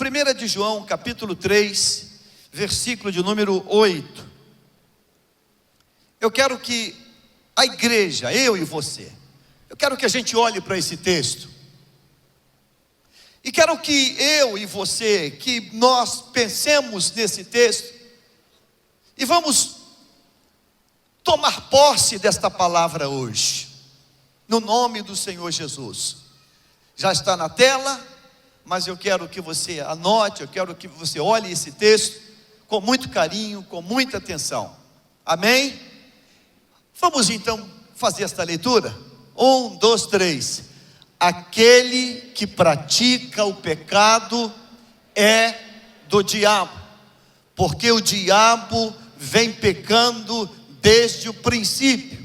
1 de João, capítulo 3, versículo de número 8. Eu quero que a igreja, eu e você, eu quero que a gente olhe para esse texto. E quero que eu e você, que nós pensemos nesse texto. E vamos tomar posse desta palavra hoje. No nome do Senhor Jesus. Já está na tela, mas eu quero que você anote, eu quero que você olhe esse texto com muito carinho, com muita atenção. Amém? Vamos então fazer esta leitura? 1, 2, 3. Aquele que pratica o pecado é do diabo, porque o diabo vem pecando desde o princípio.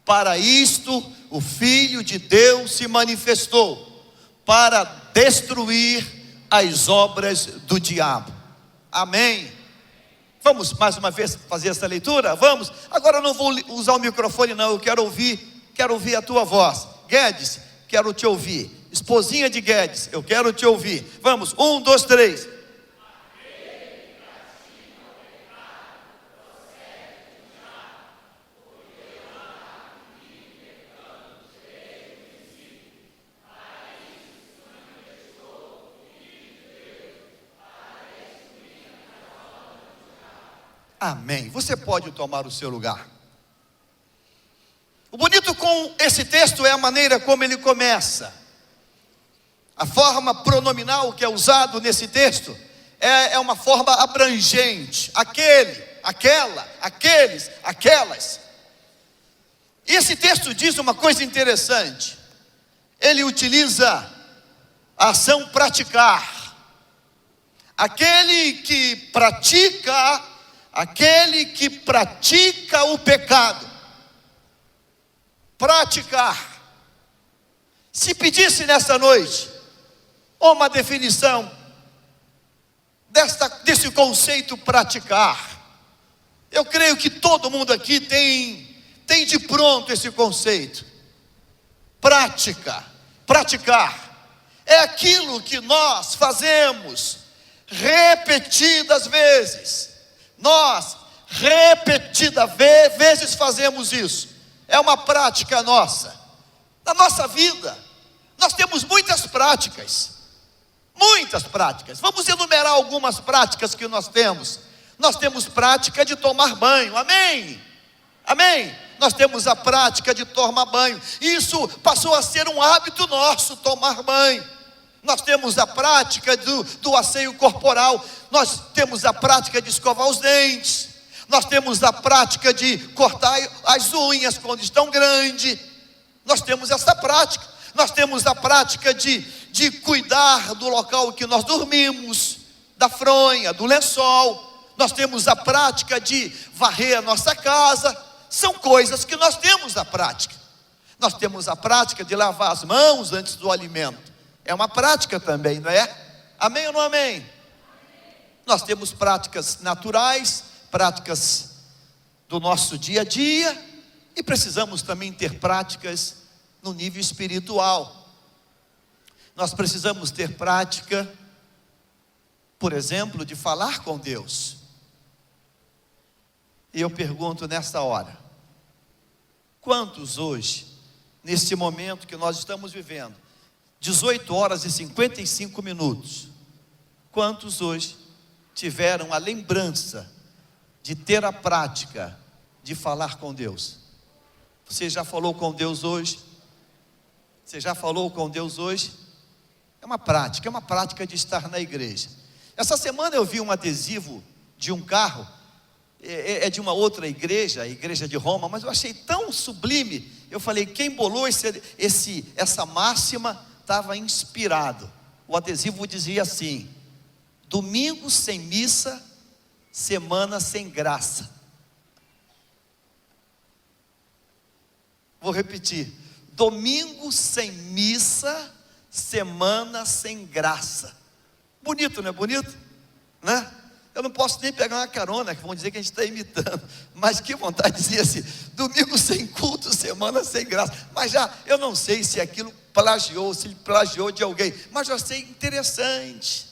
Para isto o Filho de Deus se manifestou, para destruir as obras do diabo. Amém? Vamos mais uma vez fazer essa leitura? Vamos? Agora eu não vou usar o microfone não, eu quero ouvir a tua voz. Guedes, quero te ouvir. Esposinha de Guedes, eu quero te ouvir. Vamos, 1, 2, 3. Amém. Você pode tomar o seu lugar. O bonito com esse texto é a maneira como ele começa. A forma pronominal que é usado nesse texto é uma forma abrangente. Aquele, aquela, aqueles, aquelas. E esse texto diz uma coisa interessante. Ele utiliza a ação praticar. Aquele que pratica o pecado. Praticar. Se pedisse nessa noite uma definição desse conceito praticar, eu creio que todo mundo aqui tem de pronto esse conceito. Praticar é aquilo que nós fazemos repetidas vezes. Nós repetidas vezes fazemos isso. É uma prática nossa. Na nossa vida nós temos muitas práticas. Muitas práticas. Vamos enumerar algumas práticas que nós temos. Nós temos prática de tomar banho. Amém? Amém? Nós temos a prática de tomar banho. Isso passou a ser um hábito nosso, tomar banho. Nós temos a prática do asseio corporal. Nós temos a prática de escovar os dentes. Nós temos a prática de cortar as unhas quando estão grandes. Nós temos essa prática. Nós temos a prática de cuidar do local que nós dormimos, da fronha, do lençol. Nós temos a prática de varrer a nossa casa. São coisas que nós temos a prática. Nós temos a prática de lavar as mãos antes do alimento. É uma prática também, não é? Amém ou não amém? Amém. Nós temos práticas naturais, práticas do nosso dia a dia, e precisamos também ter práticas no nível espiritual. Nós precisamos ter prática, por exemplo, de falar com Deus. E eu pergunto nesta hora: quantos hoje, nesse momento que nós estamos vivendo, 18 horas e 55 minutos, quantos hoje tiveram a lembrança de ter a prática de falar com Deus? Você já falou com Deus hoje? Você já falou com Deus hoje? É uma prática de estar na igreja. Essa semana eu vi um adesivo de um carro, é de uma outra igreja, a igreja de Roma, mas eu achei tão sublime. Eu falei, quem bolou essa máxima estava inspirado. O adesivo dizia assim: domingo sem missa, semana sem graça. Vou repetir: domingo sem missa, semana sem graça. Bonito, não é bonito? Né? Eu não posso nem pegar uma carona, que vão dizer que a gente está imitando, mas que vontade de dizer assim: domingo sem culto, semana sem graça. Mas já, eu não sei se aquilo plagiou, se ele plagiou de alguém, mas já sei, interessante.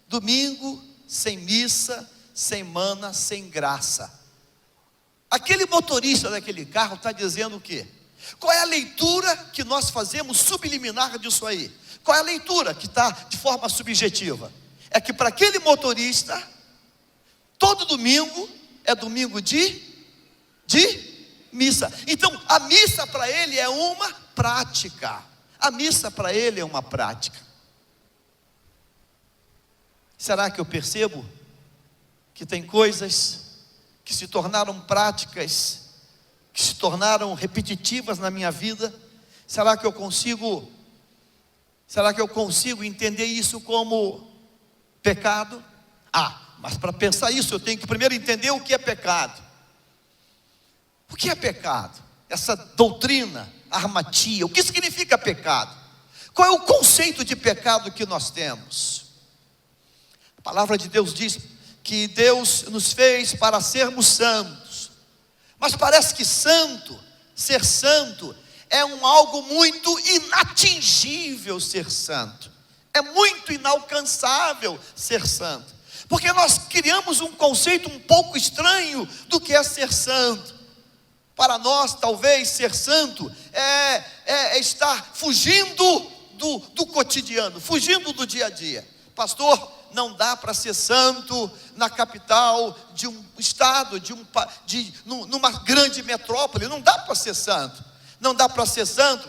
Domingo sem missa, semana sem graça. Aquele motorista daquele carro está dizendo o quê? Qual é a leitura que nós fazemos subliminar disso aí? Qual é a leitura que está de forma subjetiva? É que para aquele motorista, todo domingo é domingo de missa. Então, a missa para ele é uma prática. A missa para ele é uma prática. Será que eu percebo que tem coisas que se tornaram práticas, que se tornaram repetitivas na minha vida? Será que eu consigo entender isso como pecado? Mas para pensar isso eu tenho que primeiro entender o que é pecado. O que é pecado? Essa doutrina, armatia, o que significa pecado? Qual é o conceito de pecado que nós temos? A palavra de Deus diz que Deus nos fez para sermos santos, mas parece que ser santo é algo muito inatingível. Ser santo é muito inalcançável. Ser santo, porque nós criamos um conceito um pouco estranho do que é ser santo. Para nós, talvez, ser santo é estar fugindo do cotidiano, fugindo do dia a dia. Pastor, não dá para ser santo na capital de um estado, numa grande metrópole. Não dá para ser santo. Não dá para ser santo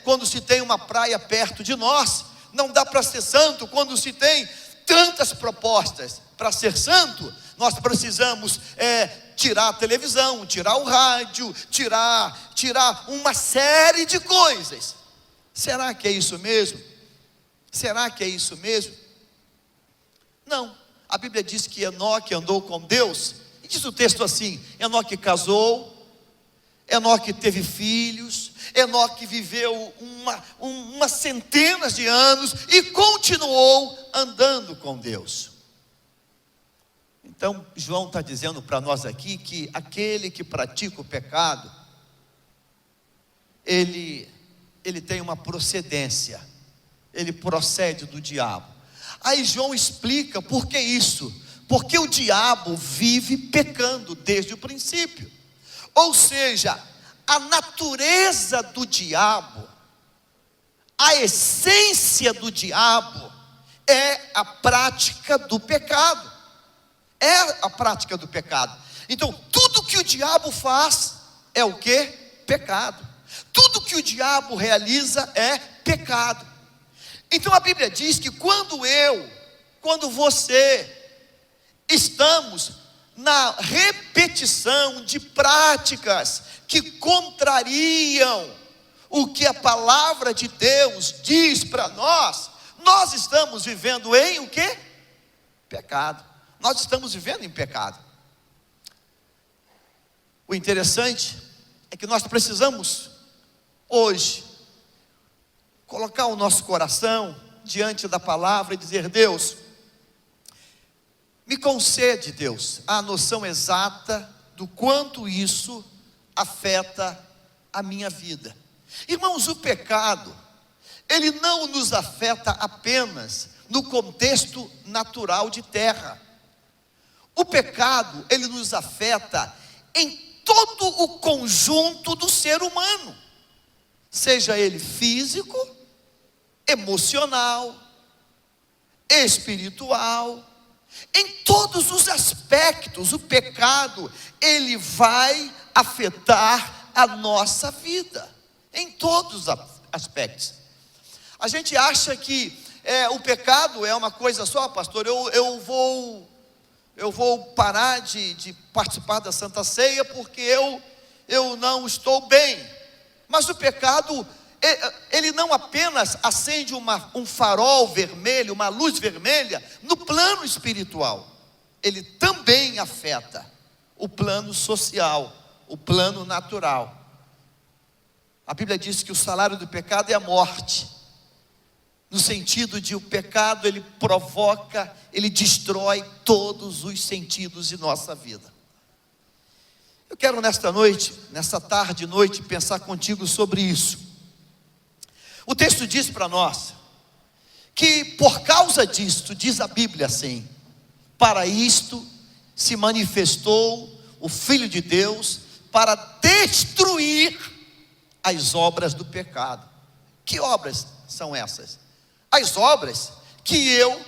quando se tem uma praia perto de nós. Não dá para ser santo quando se tem tantas propostas. Para ser santo, nós precisamos tirar a televisão, tirar o rádio, tirar uma série de coisas. Será que é isso mesmo? Será que é isso mesmo? Não. A Bíblia diz que Enoque andou com Deus, e diz o texto assim: Enoque casou, Enoque teve filhos, Enoque viveu uma centenas de anos e continuou andando com Deus. Então, João está dizendo para nós aqui que aquele que pratica o pecado, ele tem uma procedência, ele procede do diabo. Aí João explica por que isso, porque o diabo vive pecando desde o princípio. Ou seja, a natureza do diabo, a essência do diabo é a prática do pecado. É a prática do pecado. Então, tudo que o diabo faz é o quê? Pecado. Tudo que o diabo realiza é pecado. Então a Bíblia diz que quando você estamos na repetição de práticas que contrariam o que a palavra de Deus diz para nós, nós estamos vivendo em o quê? Pecado. Nós estamos vivendo em pecado. O interessante é que nós precisamos hoje colocar o nosso coração diante da palavra e dizer: Deus, me concede, Deus, a noção exata do quanto isso afeta a minha vida. Irmãos, o pecado, ele não nos afeta apenas no contexto natural de terra. O pecado, ele nos afeta em todo o conjunto do ser humano, seja ele físico, emocional, espiritual, em todos os aspectos. O pecado, ele vai afetar a nossa vida, em todos os aspectos. A gente acha que o pecado é uma coisa só. Pastor, eu vou parar de participar da Santa Ceia porque eu não estou bem. Mas o pecado, ele não apenas acende um farol vermelho, uma luz vermelha no plano espiritual, ele também afeta o plano social, o plano natural. A Bíblia diz que o salário do pecado é a morte, no sentido de o pecado, ele provoca, ele destrói todos os sentidos de nossa vida. Eu quero nessa tarde e noite, pensar contigo sobre isso. O texto diz para nós que por causa disto, diz a Bíblia assim: para isto se manifestou o Filho de Deus, para destruir as obras do pecado. Que obras são essas? As obras que eu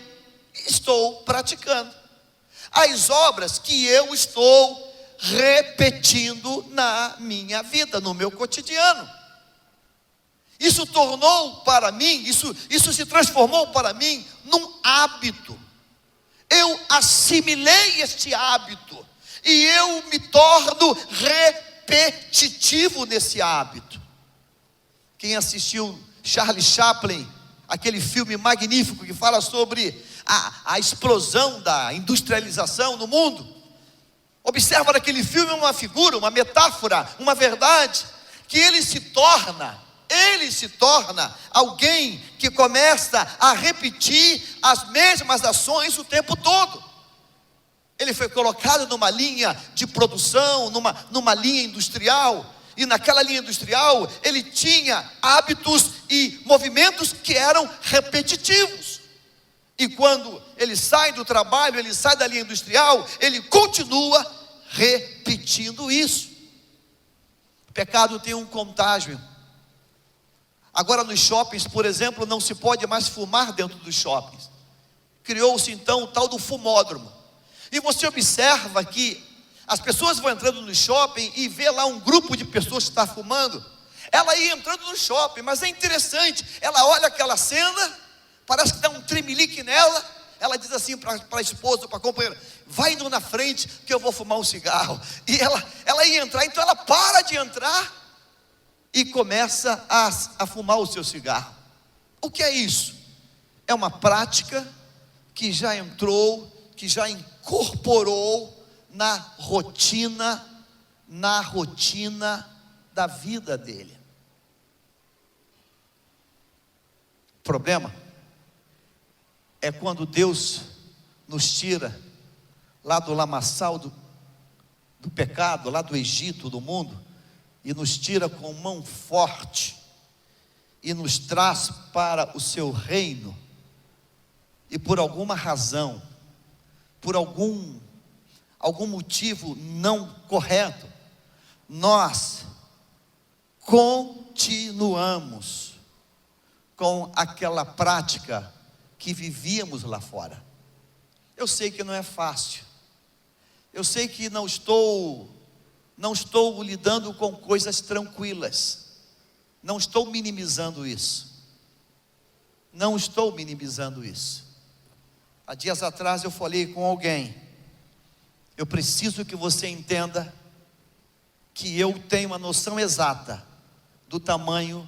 estou praticando, as obras que eu estou repetindo na minha vida, no meu cotidiano. Isso tornou para mim, isso se transformou para mim num hábito. Eu assimilei este hábito e eu me torno repetitivo nesse hábito. Quem assistiu Charlie Chaplin, aquele filme magnífico que fala sobre a explosão da industrialização no mundo, observa naquele filme uma figura, uma metáfora, uma verdade, que ele se torna alguém que começa a repetir as mesmas ações o tempo todo. Ele foi colocado numa linha de produção, numa linha industrial, e naquela linha industrial ele tinha hábitos e movimentos que eram repetitivos. E quando ele sai do trabalho, ele sai da linha industrial, ele continua repetindo isso. O pecado tem um contágio. Agora nos shoppings, por exemplo, não se pode mais fumar dentro dos shoppings. Criou-se então o tal do fumódromo. E você observa que as pessoas vão entrando no shopping e vê lá um grupo de pessoas que está fumando. Ela ia entrando no shopping, mas é interessante, ela olha aquela cena, parece que dá um tremelique nela. Ela diz assim para a esposa, para a companheira: vai indo na frente que eu vou fumar um cigarro. E ela ia entrar, então ela para de entrar e começa a fumar o seu cigarro. O que é isso? É uma prática que já entrou, que já incorporou na rotina da vida dele. O problema é quando Deus nos tira lá do lamaçal do pecado, lá do Egito, do mundo, e nos tira com mão forte e nos traz para o seu reino, e por alguma razão, por algum motivo não correto, nós continuamos com aquela prática que vivíamos lá fora. Eu sei que não é fácil, eu sei que não estou lidando com coisas tranquilas, não estou minimizando isso, Há dias atrás eu falei com alguém: eu preciso que você entenda que eu tenho uma noção exata do tamanho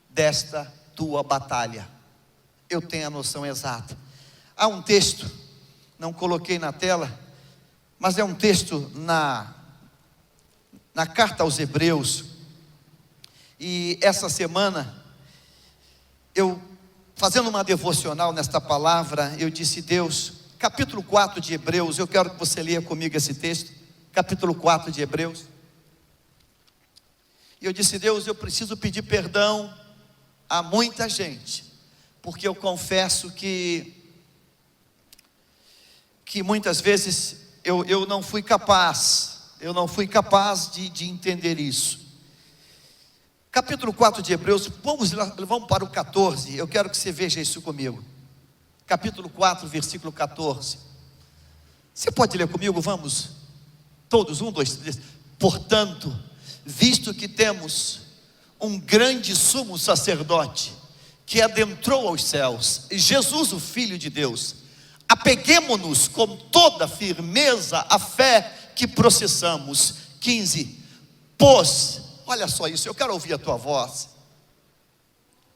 desta tua batalha. Eu tenho a noção exata. Há um texto, não coloquei na tela, mas é um texto na carta aos Hebreus. E essa semana, eu fazendo uma devocional nesta palavra, eu disse: Deus, capítulo 4 de Hebreus, eu quero que você leia comigo esse texto, capítulo 4 de Hebreus. E eu disse: Deus, eu preciso pedir perdão a muita gente, porque eu confesso que muitas vezes eu não fui capaz de entender isso. Capítulo 4 de Hebreus, vamos para o 14, eu quero que você veja isso comigo. Capítulo 4, versículo 14. Você pode ler comigo? Vamos, todos, 1, 2, 3. Portanto, visto que temos um grande sumo sacerdote, que adentrou aos céus, Jesus, o Filho de Deus, apeguemo-nos com toda firmeza à fé que processamos. 15. Pois, olha só isso, eu quero ouvir a tua voz.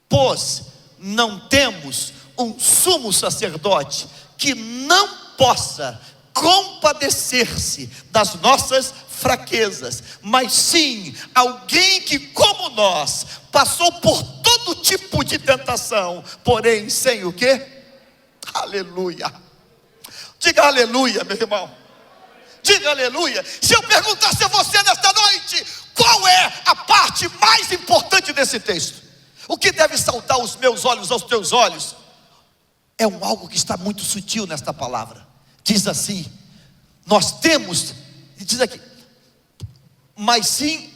Pois não temos um sumo sacerdote que não possa compadecer-se das nossas fraquezas, mas sim alguém que, como nós, passou por todo tipo de tentação, porém sem o quê? Aleluia. Diga aleluia, meu irmão. Diga aleluia. Se eu perguntasse a você nesta noite, qual é a parte mais importante desse texto? O que deve saltar os meus olhos aos teus olhos? é algo que está muito sutil nesta palavra. Diz assim: nós temos, diz aqui, mas sim,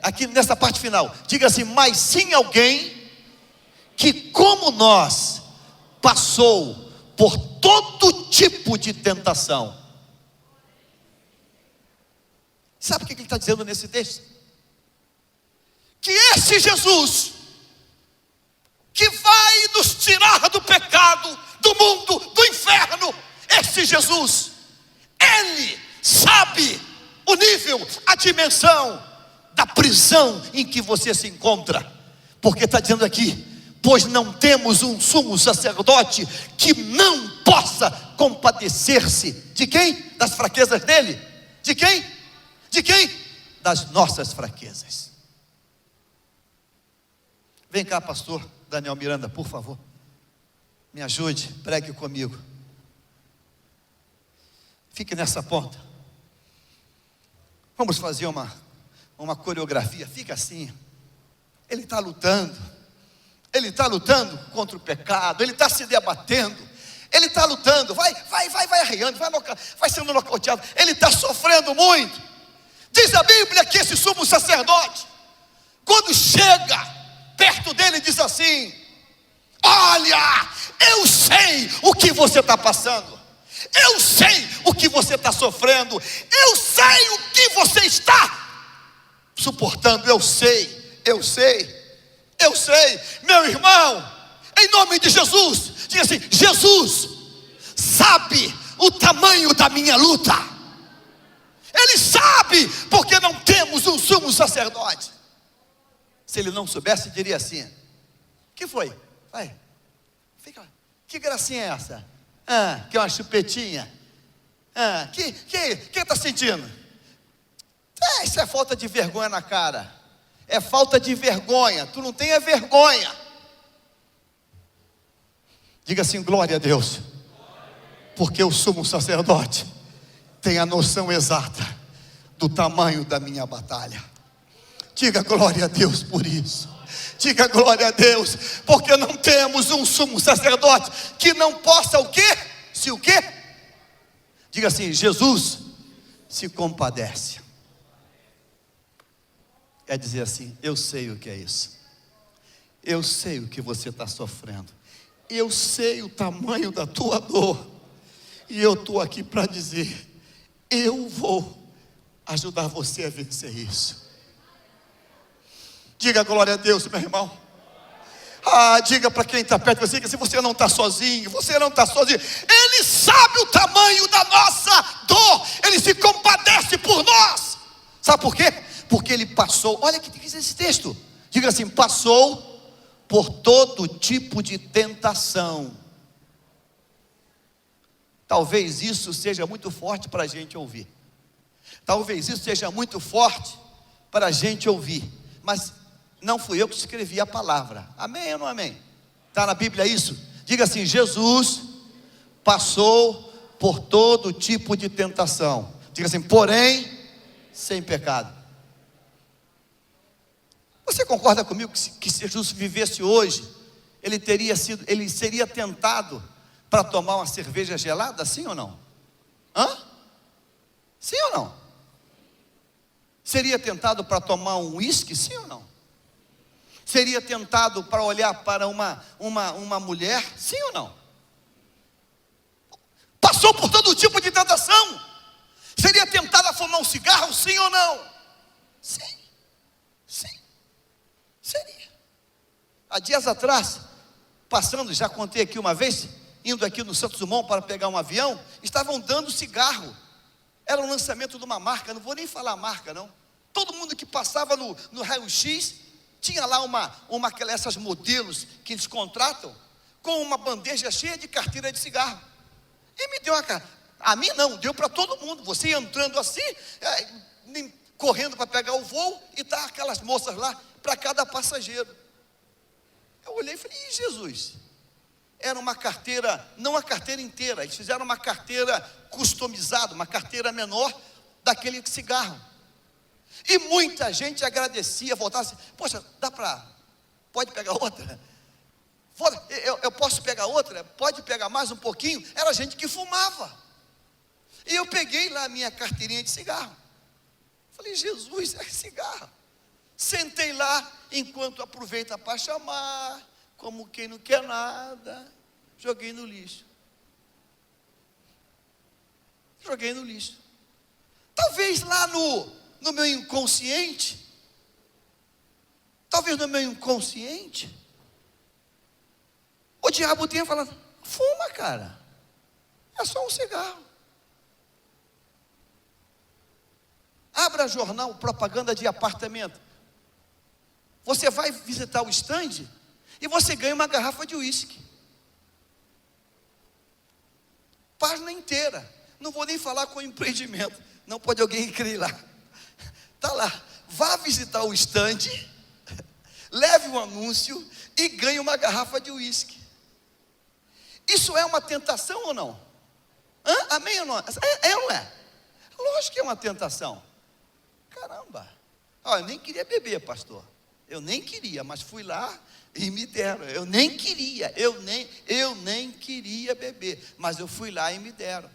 aqui nessa parte final, diga assim: mas sim alguém que, como nós, passou por todo tipo de tentação. Sabe o que ele está dizendo nesse texto? Que esse Jesus, que vai nos tirar do pecado, do mundo, do inferno, esse Jesus, Ele sabe o nível, a dimensão da prisão em que você se encontra. Porque está dizendo aqui: pois não temos um sumo sacerdote que não possa compadecer-se de quem? Das fraquezas dele. De quem? De quem? Das nossas fraquezas. Vem cá, pastor Daniel Miranda, por favor, me ajude, pregue comigo. Fique nessa ponta. Vamos fazer uma coreografia. Fica assim. Ele está lutando. Ele está lutando contra o pecado. Ele está se debatendo. Ele está lutando. Vai arreando, vai sendo nocauteado. Ele está sofrendo muito. Diz a Bíblia que esse sumo sacerdote, quando chega perto dele, diz assim: olha, eu sei o que você está passando, eu sei o que você está sofrendo, eu sei o que você está suportando, eu sei, meu irmão, em nome de Jesus, diga assim: Jesus sabe o tamanho da minha luta. Ele sabe, porque não temos um sumo sacerdote. Se ele não soubesse, diria assim: que foi? Vai, fica lá. Que gracinha é essa? Que é uma chupetinha. Que está sentindo? Isso é falta de vergonha na cara. É falta de vergonha. Tu não tem vergonha. Diga assim: glória a Deus. Porque o sumo sacerdote tem a noção exata do tamanho da minha batalha. Diga glória a Deus por isso. Diga glória a Deus, porque não temos um sumo sacerdote que não possa o quê? Se o quê? Diga assim: Jesus se compadece. Quer dizer assim: eu sei o que é isso. Eu sei o que você está sofrendo. Eu sei o tamanho da tua dor. E eu estou aqui para dizer: eu vou ajudar você a vencer isso. Diga glória a Deus, meu irmão. Diga para quem está perto de você que se você não está sozinho, você não está sozinho. Ele sabe o tamanho da nossa dor. Ele se compadece por nós. Sabe por quê? Porque ele passou. Olha o que diz esse texto. Diga assim: passou por todo tipo de tentação. Talvez isso seja muito forte para a gente ouvir. Talvez isso seja muito forte para a gente ouvir. Mas não fui eu que escrevi a palavra. Amém ou não amém? Está na Bíblia isso? Diga assim: Jesus passou por todo tipo de tentação. Diga assim: porém, sem pecado. Você concorda comigo que se Jesus vivesse hoje, ele seria tentado para tomar uma cerveja gelada, sim ou não? Sim ou não? Seria tentado para tomar um uísque, sim ou não? Seria tentado para olhar para uma mulher, sim ou não? Passou por todo tipo de tentação. Seria tentado a fumar um cigarro, sim ou não? Sim, seria. Há dias atrás, passando, já contei aqui uma vez, indo aqui no Santos Dumont para pegar um avião, estavam dando cigarro. Era um lançamento de uma marca, não vou nem falar a marca não. Todo mundo que passava no raio-x, tinha lá essas modelos que eles contratam, com uma bandeja cheia de carteira de cigarro. E me deu a mim não, deu para todo mundo. Você ia entrando assim, correndo para pegar o voo, e tá aquelas moças lá, para cada passageiro. Eu olhei e falei: Ih, Jesus. Era uma carteira, não a carteira inteira, eles fizeram uma carteira customizada, uma carteira menor daquele cigarro. E muita gente agradecia, voltava assim: poxa, pode pegar outra? Eu posso pegar outra? Pode pegar mais um pouquinho. Era gente que fumava. E eu peguei lá a minha carteirinha de cigarro. Falei, Jesus, é cigarro. Sentei lá, enquanto aproveita para chamar, como quem não quer nada, joguei no lixo. Joguei no lixo. Talvez lá no meu inconsciente, o diabo tenha falado, fuma, cara, é só um cigarro. Abra jornal, propaganda de apartamento. Você vai visitar o stand e você ganha uma garrafa de uísque. Página inteira. Não vou nem falar com o empreendimento. Não pode alguém crer lá. Está lá. Vá visitar o stand, leve um anúncio e ganhe uma garrafa de uísque. Isso é uma tentação ou não? Amém ou não? É ou não é? Lógico que é uma tentação. Caramba. Eu nem queria beber, pastor. Eu nem queria, mas fui lá e me deram. Eu nem queria beber, mas eu fui lá e me deram.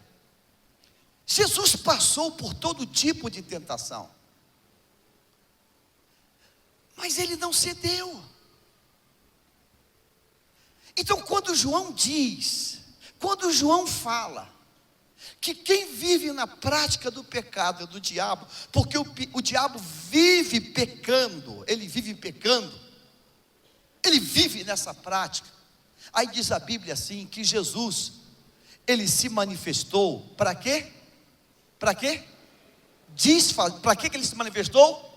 Jesus passou por todo tipo de tentação, mas ele não cedeu. Então quando João fala que quem vive na prática do pecado é do diabo, porque o diabo vive pecando, ele vive nessa prática. Aí diz a Bíblia assim, que Jesus, ele se manifestou, para quê? Para quê? Para que ele se manifestou?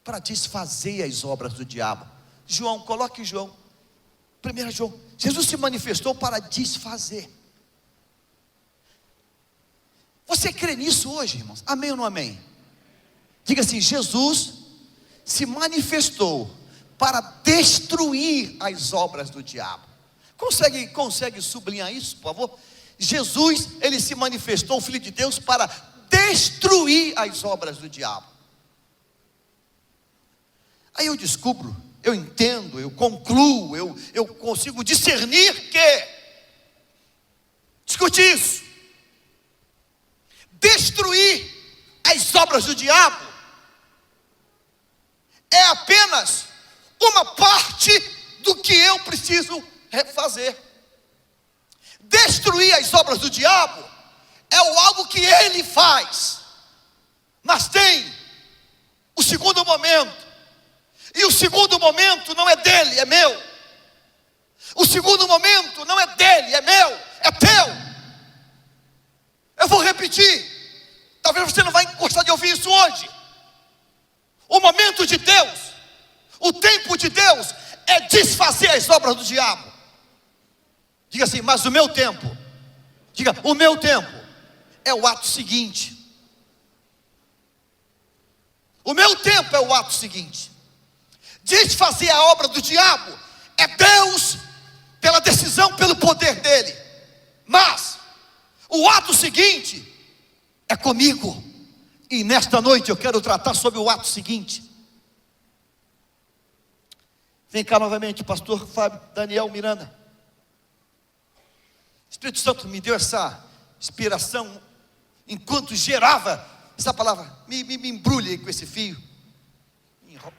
Para desfazer as obras do diabo. João, coloque João, 1 João, Jesus se manifestou para desfazer. Você crê nisso hoje, irmãos? Amém ou não amém? Diga assim, Jesus se manifestou para destruir as obras do diabo. Consegue sublinhar isso, por favor? Jesus, ele se manifestou, o Filho de Deus, para destruir as obras do diabo. Aí eu descubro, eu entendo, eu concluo, eu consigo discernir que, escute isso, destruir as obras do diabo é apenas uma parte do que eu preciso fazer. Destruir as obras do diabo é algo que ele faz, mas tem o segundo momento, e o segundo momento não é dele, é meu. O segundo momento não é dele, é meu, é teu. Eu vou repetir, talvez você não vai gostar de ouvir isso hoje. O momento de Deus, o tempo de Deus é desfazer as obras do diabo. Diga assim, mas o meu tempo, diga, o meu tempo é o ato seguinte. O meu tempo é o ato seguinte. Desfazer a obra do diabo é Deus, pela decisão, pelo poder dele. Mas o ato seguinte é comigo. E nesta noite eu quero tratar sobre o ato seguinte. Vem cá novamente, pastor Fábio Daniel Miranda. O Espírito Santo me deu essa inspiração enquanto gerava essa palavra. Me embrulhe com esse fio,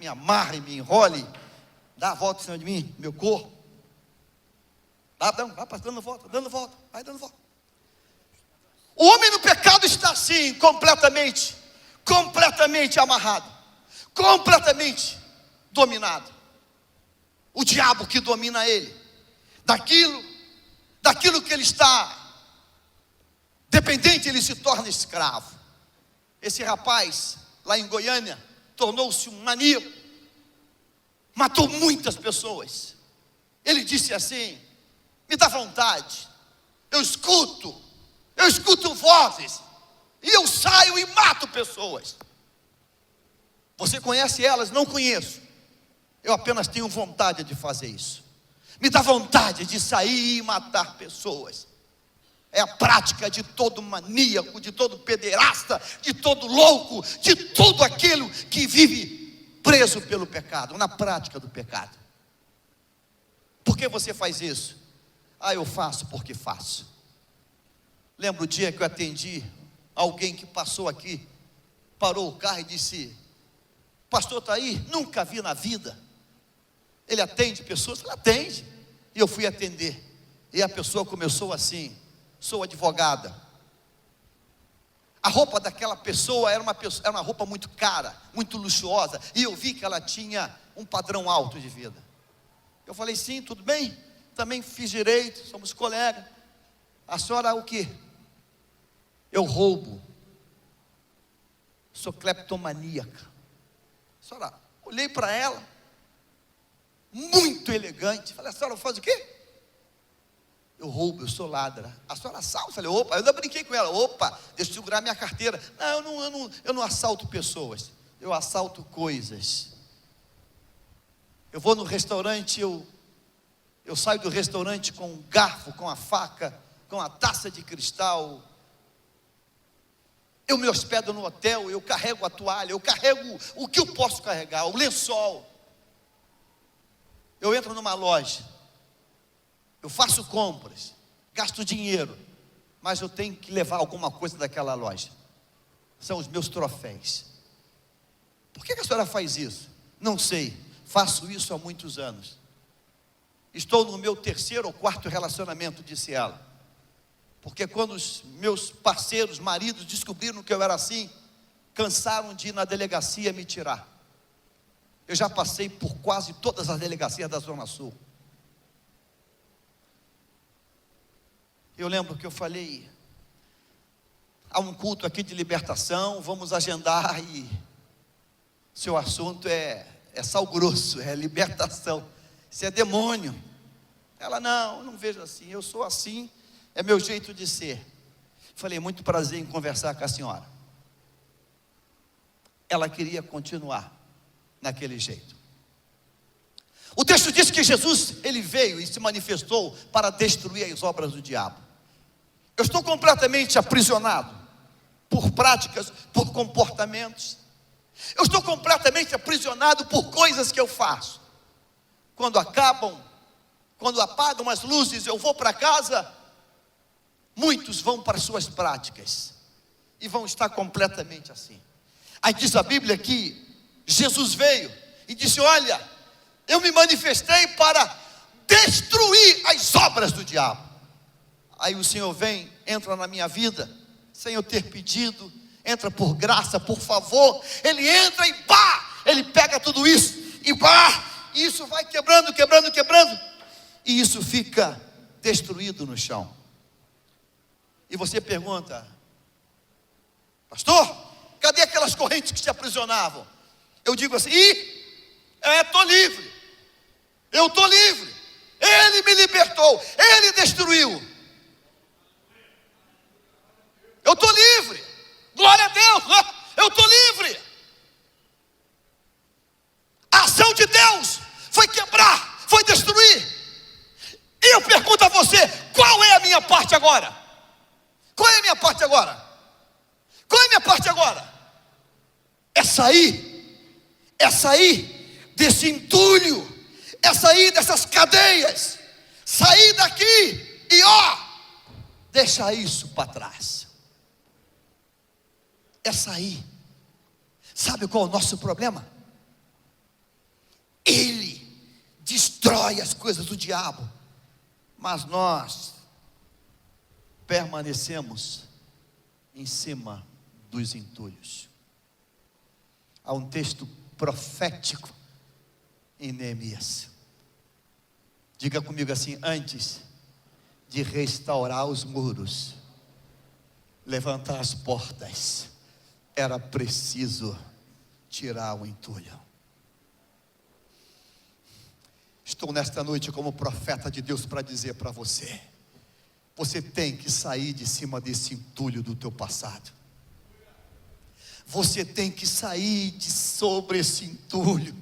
me amarre, me enrole, dá a volta em cima de mim, meu corpo. Vai dando volta, vai dando volta. O homem no pecado está assim, completamente amarrado, completamente dominado. O diabo que domina ele, daquilo que ele está dependente, ele se torna escravo. Esse rapaz lá em Goiânia tornou-se um maníaco, matou muitas pessoas. Ele disse assim: me dá vontade, eu escuto vozes, e eu saio e mato pessoas. Você conhece elas? Não conheço. Eu apenas tenho vontade de fazer isso. Me dá vontade de sair e matar pessoas. É a prática de todo maníaco, de todo pederasta, de todo louco, de todo aquilo que vive preso pelo pecado, na prática do pecado. Por que você faz isso? Ah, eu faço porque faço. Lembro o dia que eu atendi alguém que passou aqui, parou o carro e disse: pastor está aí? Nunca vi na vida. Ele atende pessoas? Ele atende. E eu fui atender, e a pessoa começou assim: sou advogada. A roupa daquela pessoa era uma roupa muito cara, muito luxuosa, e eu vi que ela tinha um padrão alto de vida. Eu falei: sim, tudo bem, também fiz direito, somos colegas. A senhora o quê? Eu roubo, sou cleptomaníaca. A senhora, olhei para ela, muito elegante, falei: a senhora faz o quê? Eu roubo, eu sou ladra. A senhora assalta? Eu falei: opa, eu ainda brinquei com ela: opa, deixa eu segurar minha carteira. Não, eu não assalto pessoas, eu assalto coisas. Eu vou no restaurante, eu saio do restaurante com um garfo, com a faca, com a taça de cristal. Eu me hospedo no hotel, eu carrego a toalha, eu carrego o que eu posso carregar, o lençol. Eu entro numa loja, eu faço compras, gasto dinheiro, mas eu tenho que levar alguma coisa daquela loja. São os meus troféus. Por que a senhora faz isso? Não sei, faço isso há muitos anos. Estou no meu 3º ou 4º relacionamento, disse ela. Porque quando os meus parceiros, maridos, descobriram que eu era assim, cansaram de ir na delegacia me tirar. Eu já passei por quase todas as delegacias da Zona Sul. Eu lembro que eu falei: há um culto aqui de libertação, vamos agendar, e seu assunto é sal grosso, é libertação, isso é demônio. Ela: não, eu não vejo assim, eu sou assim, é meu jeito de ser. Falei: muito prazer em conversar com a senhora. Ela queria continuar naquele jeito. O texto diz que Jesus, ele veio e se manifestou para destruir as obras do diabo. Eu estou completamente aprisionado por práticas, por comportamentos. Eu estou completamente aprisionado por coisas que eu faço. Quando apagam as luzes, eu vou para casa. Muitos vão para suas práticas e vão estar completamente assim. Aí diz a Bíblia que Jesus veio e disse: olha, eu me manifestei para destruir as obras do diabo. Aí o Senhor vem, entra na minha vida, sem eu ter pedido, entra por graça, por favor. Ele entra e ele pega tudo isso e e isso vai quebrando, e isso fica destruído no chão. E você pergunta: pastor, cadê aquelas correntes que te aprisionavam? Eu digo assim: estou livre, eu estou livre, Ele me libertou, Ele destruiu. Eu estou livre, glória a Deus, eu estou livre. A ação de Deus foi quebrar, foi destruir. E eu pergunto a você: qual é a minha parte agora? Qual é a minha parte agora? Qual é a minha parte agora? É sair desse entulho, é sair dessas cadeias, sair daqui e deixar isso para trás. É sair. Sabe qual é o nosso problema? Ele destrói as coisas do diabo, mas nós permanecemos em cima dos entulhos. Há um texto profético em Neemias. Diga comigo assim: antes de restaurar os muros, levantar as portas, era preciso tirar o entulho. Estou nesta noite como profeta de Deus para dizer para você: você tem que sair de cima desse entulho do teu passado. Você tem que sair de sobre esse entulho,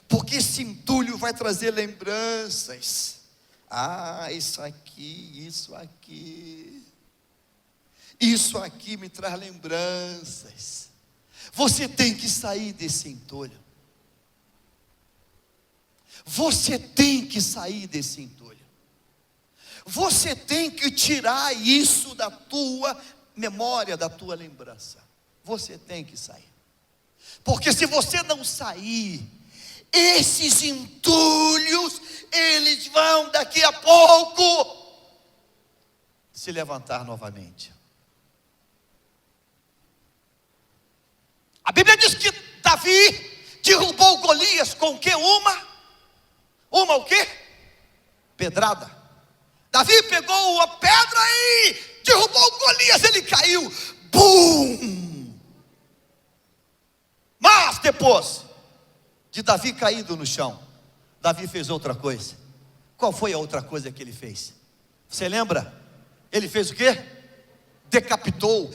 porque esse entulho vai trazer lembranças. Isso aqui me traz lembranças. Você tem que sair desse entulho. Você tem que sair desse entulho. Você tem que tirar isso da tua memória, da tua lembrança. Você tem que sair. Porque se você não sair, esses entulhos, eles vão daqui a pouco se levantar novamente. A Bíblia diz que Davi derrubou Golias com o quê? Uma o quê? Pedrada. Davi pegou a pedra e derrubou Golias, ele caiu. Bum! Mas depois de Davi caído no chão, Davi fez outra coisa. Qual foi a outra coisa que ele fez? Você lembra? Ele fez o quê? Decapitou.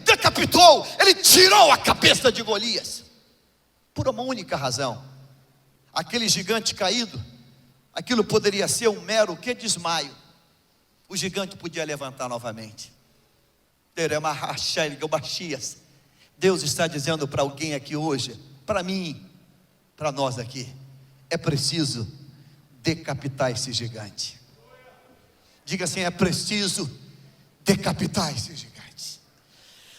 Decapitou. Ele tirou a cabeça de Golias. Por uma única razão. Aquele gigante caído, aquilo poderia ser um mero desmaio. O gigante podia levantar novamente. Deus está dizendo para alguém aqui hoje, para mim, para nós aqui, é preciso decapitar esse gigante. Diga assim: é preciso decapitar esse gigante.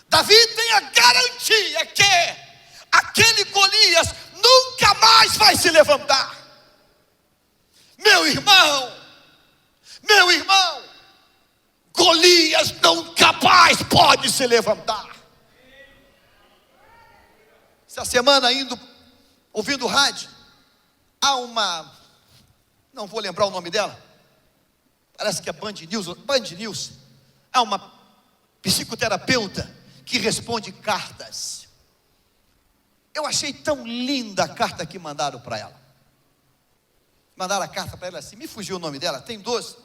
Davi tem a garantia que aquele Golias nunca mais vai se levantar. Meu irmão, Golias nunca mais pode se levantar. Essa semana ouvindo rádio, há uma, não vou lembrar o nome dela, parece que é Band News, há uma psicoterapeuta que responde cartas. Eu achei tão linda a carta que mandaram para ela. Mandaram a carta para ela assim, me fugiu o nome dela, tem dois,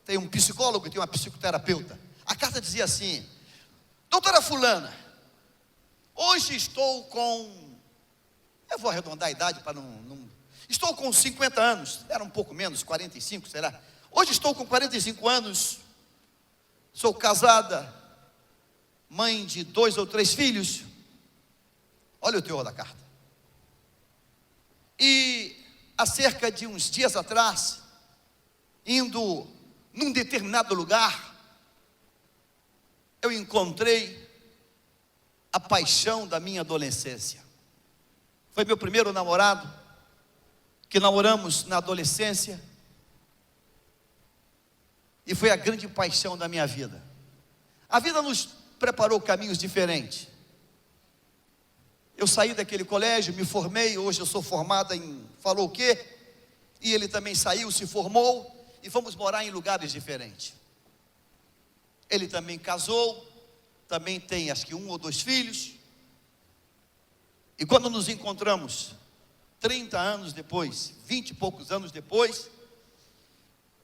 tem um psicólogo e tem uma psicoterapeuta. A carta dizia assim: doutora fulana, hoje estou com, eu vou arredondar a idade para não estou com 50 anos, era um pouco menos, 45 será. Hoje estou com 45 anos, sou casada, mãe de 2 ou 3 filhos. Olha o teor da carta. E há cerca de uns dias atrás, indo num determinado lugar, eu encontrei a paixão da minha adolescência. Foi meu primeiro namorado, que namoramos na adolescência, e foi a grande paixão da minha vida. A vida nos preparou caminhos diferentes. Eu saí daquele colégio, me formei, hoje eu sou formada em falou o quê? E ele também saiu, se formou, e fomos morar em lugares diferentes. Ele também casou, também tem acho que 1 ou 2 filhos. E quando nos encontramos, 30 anos depois, 20 e poucos anos depois,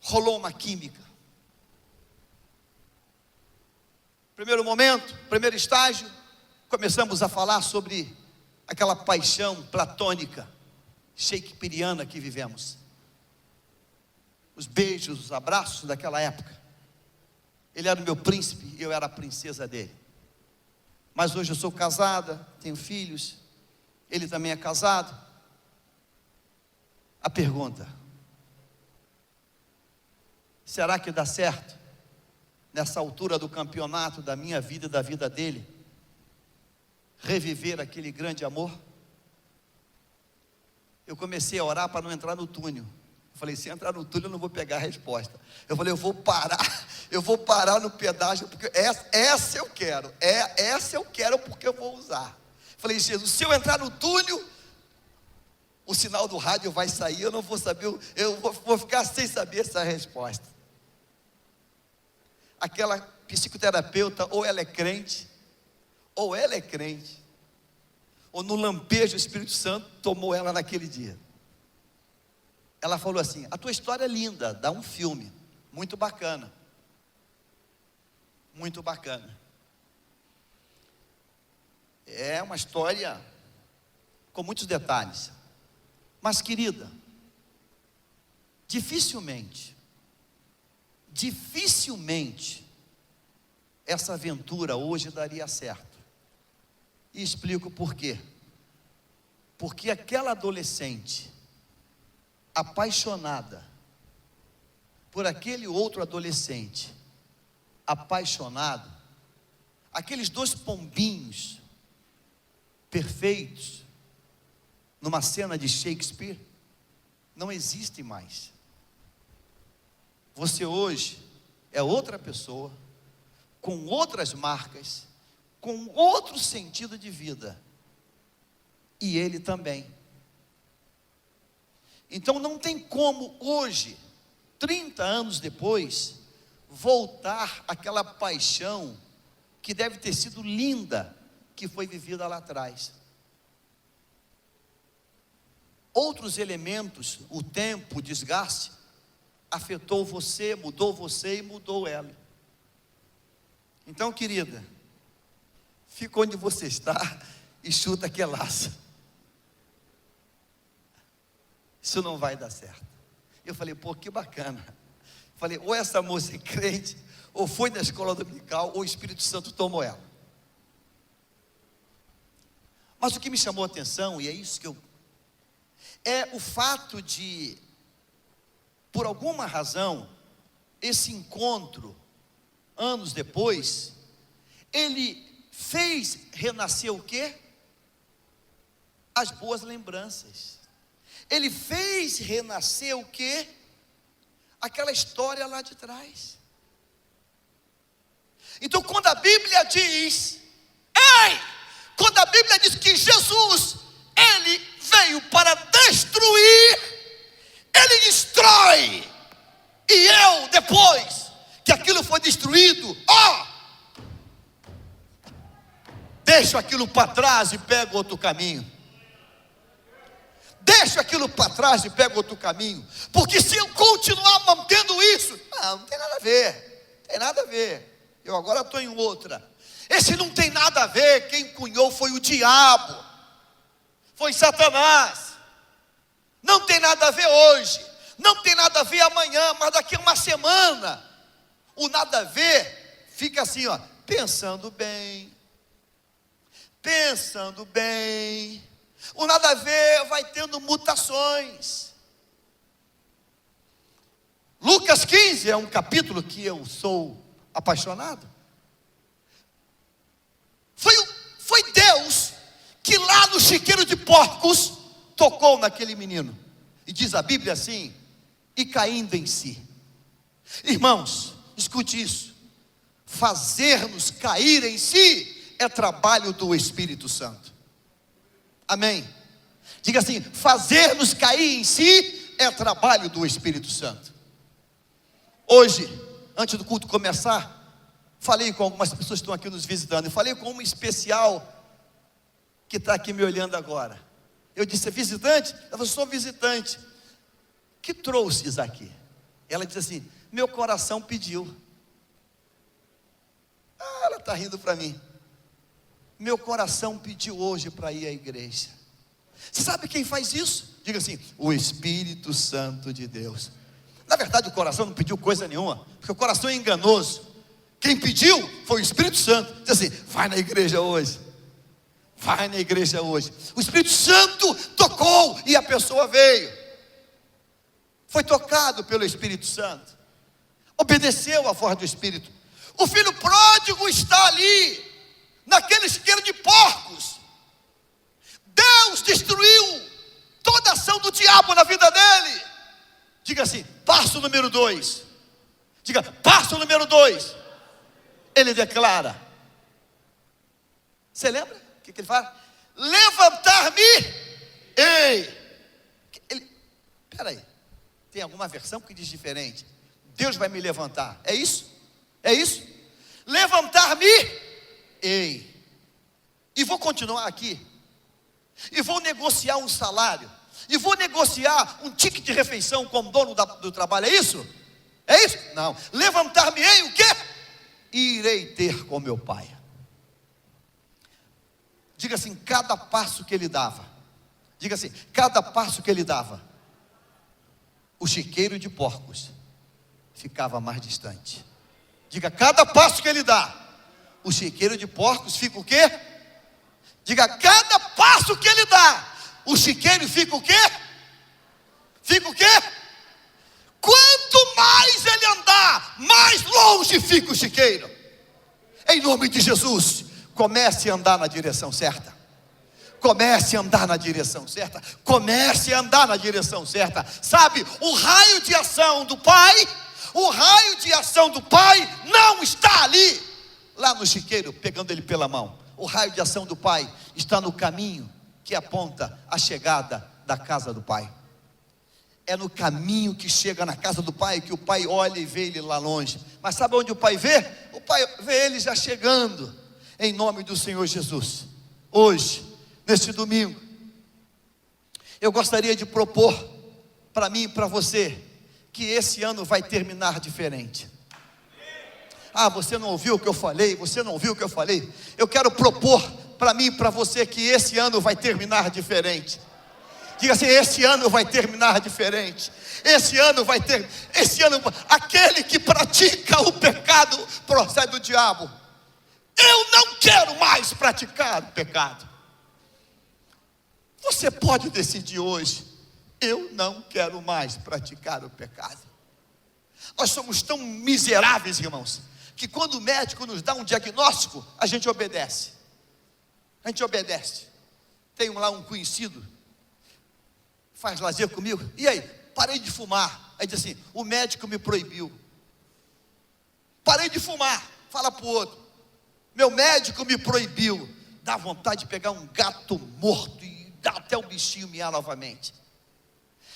rolou uma química. Primeiro momento, primeiro estágio, começamos a falar sobre aquela paixão platônica, shakespeariana que vivemos. Os beijos, os abraços daquela época. Ele era o meu príncipe e eu era a princesa dele. Mas hoje eu sou casada, tenho filhos, ele também é casado. A pergunta: será que dá certo, nessa altura do campeonato da minha vida e da vida dele, reviver aquele grande amor? Eu comecei a orar para não entrar no túnel. Eu falei: se entrar no túnel eu não vou pegar a resposta. Eu falei: eu vou parar no pedágio, porque essa eu quero, essa eu quero porque eu vou usar. Eu falei: Jesus, se eu entrar no túnel, o sinal do rádio vai sair, eu não vou saber, eu vou ficar sem saber essa resposta. Aquela psicoterapeuta, ou ela é crente, ou no lampejo o Espírito Santo tomou ela naquele dia. Ela falou assim: a tua história é linda, dá um filme, muito bacana. Muito bacana. É uma história com muitos detalhes. Mas querida, dificilmente essa aventura hoje daria certo. E explico por quê. Porque aquela adolescente apaixonada por aquele outro adolescente, apaixonado, aqueles dois pombinhos perfeitos, numa cena de Shakespeare, não existem mais. Você hoje é outra pessoa, com outras marcas, com outro sentido de vida, e ele também. Então não tem como hoje, 30 anos depois, voltar àquela paixão que deve ter sido linda, que foi vivida lá atrás. Outros elementos, o tempo, o desgaste, afetou você e mudou ela. Então, querida, fica onde você está e chuta que é laço. Isso não vai dar certo. Eu falei, pô, que bacana. Falei, ou essa moça é crente, ou foi na escola dominical, ou o Espírito Santo tomou ela. Mas o que me chamou a atenção, e é isso que é o fato de, por alguma razão, esse encontro, anos depois, ele fez renascer o quê? As boas lembranças. Ele fez renascer o quê? Aquela história lá de trás. Então, quando a Bíblia diz, quando a Bíblia diz que Jesus, ele veio para destruir, ele destrói. E eu, depois que aquilo foi destruído, deixo aquilo para trás e pego outro caminho. Deixo aquilo para trás e pego outro caminho. Porque se eu continuar mantendo isso, não tem nada a ver. Tem nada a ver. Eu agora estou em outra. Esse não tem nada a ver. Quem cunhou foi o diabo. Foi Satanás. Não tem nada a ver hoje. Não tem nada a ver amanhã. Mas daqui a uma semana, o nada a ver fica assim, pensando bem. Pensando bem. O nada a ver vai tendo mutações. Lucas 15 é um capítulo que eu sou apaixonado. Foi Deus que lá no chiqueiro de porcos tocou naquele menino. E diz a Bíblia assim, e caindo em si. Irmãos, escute isso. Fazer-nos cair em si é trabalho do Espírito Santo. Amém? Diga assim, fazer-nos cair em si é trabalho do Espírito Santo. Hoje, antes do culto começar, falei com algumas pessoas que estão aqui nos visitando. E falei com uma especial que está aqui me olhando agora. Eu disse, é visitante? Ela falou, sou visitante. Que trouxes aqui? Ela disse assim, meu coração pediu. Ela está rindo para mim. Meu coração pediu hoje para ir à igreja. Você sabe quem faz isso? Diga assim, o Espírito Santo de Deus. Na verdade o coração não pediu coisa nenhuma, porque o coração é enganoso. Quem pediu foi o Espírito Santo. Diz assim, vai na igreja hoje. Vai na igreja hoje. O Espírito Santo tocou e a pessoa veio. Foi tocado pelo Espírito Santo. Obedeceu à voz do Espírito. O filho pródigo está ali, naquele chiqueiro de porcos. Deus destruiu toda a ação do diabo na vida dele. Diga assim, passo número 2. Diga, passo número 2. Ele declara. Você lembra? O que ele fala? Levantar-me-ei. Peraí, tem alguma versão que diz diferente? Deus vai me levantar, é isso? É isso? Levantar-me-ei. E vou continuar aqui. E vou negociar um salário. E vou negociar um ticket de refeição com o dono do trabalho, é isso? É isso? Não. Levantar-me-ei o quê? Irei ter com meu pai. Diga assim, cada passo que ele dava. Diga assim, cada passo que ele dava, o chiqueiro de porcos ficava mais distante. Diga, cada passo que ele dá, o chiqueiro de porcos fica o quê? Diga, cada passo que ele dá, o chiqueiro fica o quê? fica o quê? Quanto mais ele andar, mais longe fica o chiqueiro. Em nome de Jesus, comece a andar na direção certa. Comece a andar na direção certa. Comece a andar na direção certa. Sabe, o raio de ação do Pai, o raio de ação do Pai não está ali, lá no chiqueiro, pegando ele pela mão. O raio de ação do Pai está no caminho que aponta a chegada da casa do Pai. É no caminho que chega na casa do Pai que o Pai olha e vê ele lá longe. Mas sabe onde o Pai vê? O Pai vê ele já chegando. Em nome do Senhor Jesus, hoje, neste domingo, eu gostaria de propor para mim e para você que esse ano vai terminar diferente. Ah, você não ouviu o que eu falei? Você não ouviu o que eu falei? Eu quero propor para mim e para você que esse ano vai terminar diferente. Diga assim: esse ano vai terminar diferente. Esse ano, aquele que pratica o pecado procede do diabo. Eu não quero mais praticar o pecado. Você pode decidir hoje: eu não quero mais praticar o pecado. Nós somos tão miseráveis, irmãos, que quando o médico nos dá um diagnóstico, a gente obedece. A gente obedece. Tenho lá um conhecido, faz lazer comigo. E aí? Parei de fumar. Aí diz assim: o médico me proibiu. Parei de fumar. Fala para o outro: meu médico me proibiu. Dá vontade de pegar um gato morto e dar até o bichinho miar novamente.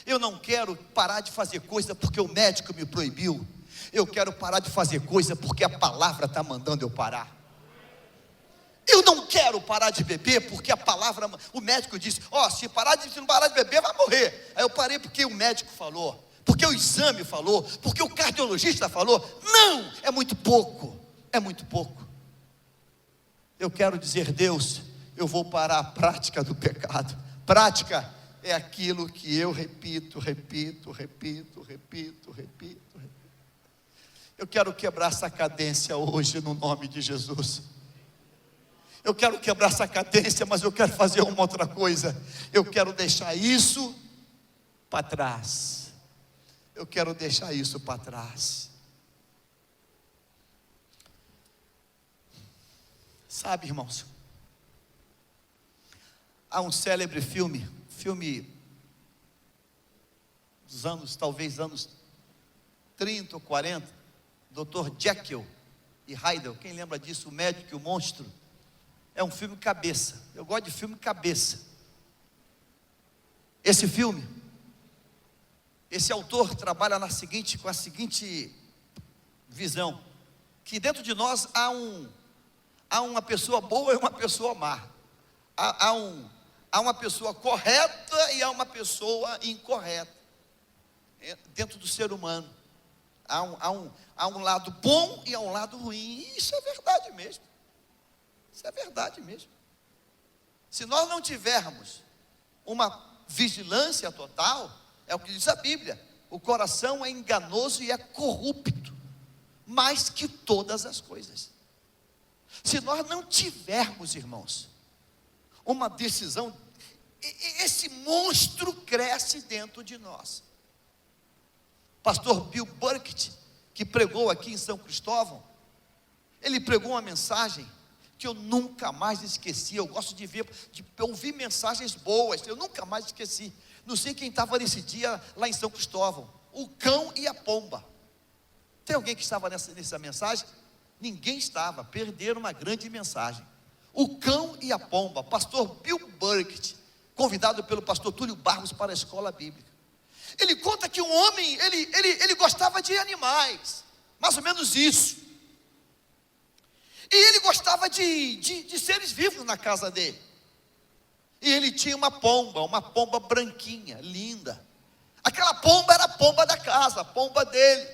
Eu não quero parar de fazer coisa porque o médico me proibiu. Eu quero parar de fazer coisa porque a palavra está mandando eu parar. Eu não quero parar de beber porque a palavra, o médico disse: se não parar de beber vai morrer. Aí eu parei porque o médico falou, porque o exame falou, porque o cardiologista falou. Não, é muito pouco, é muito pouco. Eu quero dizer: Deus, eu vou parar a prática do pecado. Prática é aquilo que eu repito. Eu quero quebrar essa cadência hoje no nome de Jesus. Eu quero quebrar essa cadência, mas eu quero fazer uma outra coisa. Eu quero deixar isso para trás. Eu quero deixar isso para trás. Sabe, irmãos, há um célebre filme dos anos, talvez anos 30 ou 40, Dr. Jekyll e Hyde. Quem lembra disso? O médico e o monstro. É um filme cabeça. Eu gosto de filme cabeça. Esse filme, esse autor trabalha com a seguinte visão: que dentro de nós há uma pessoa boa e uma pessoa má. Há uma pessoa correta e há uma pessoa incorreta. Dentro do ser humano há um lado bom e há um lado ruim. E isso é verdade mesmo. Isso é verdade mesmo. Se nós não tivermos uma vigilância total, é o que diz a Bíblia: o coração é enganoso e é corrupto, mais que todas as coisas. Se nós não tivermos, irmãos, uma decisão, esse monstro cresce dentro de nós. Pastor Bill Burkett, que pregou aqui em São Cristóvão, ele pregou uma mensagem que eu nunca mais esqueci. Eu gosto de ouvir mensagens boas. Eu nunca mais esqueci. Não sei quem estava nesse dia lá em São Cristóvão: o cão e a pomba. Tem alguém que estava nessa mensagem? Ninguém estava. Perderam uma grande mensagem. O cão e a pomba. Pastor Bill Burkett, convidado pelo pastor Túlio Barros para a escola bíblica. Ele conta que um homem, ele gostava de animais, mais ou menos isso. E ele gostava de seres vivos na casa dele. E ele tinha uma pomba branquinha, linda. Aquela pomba era a pomba da casa, a pomba dele.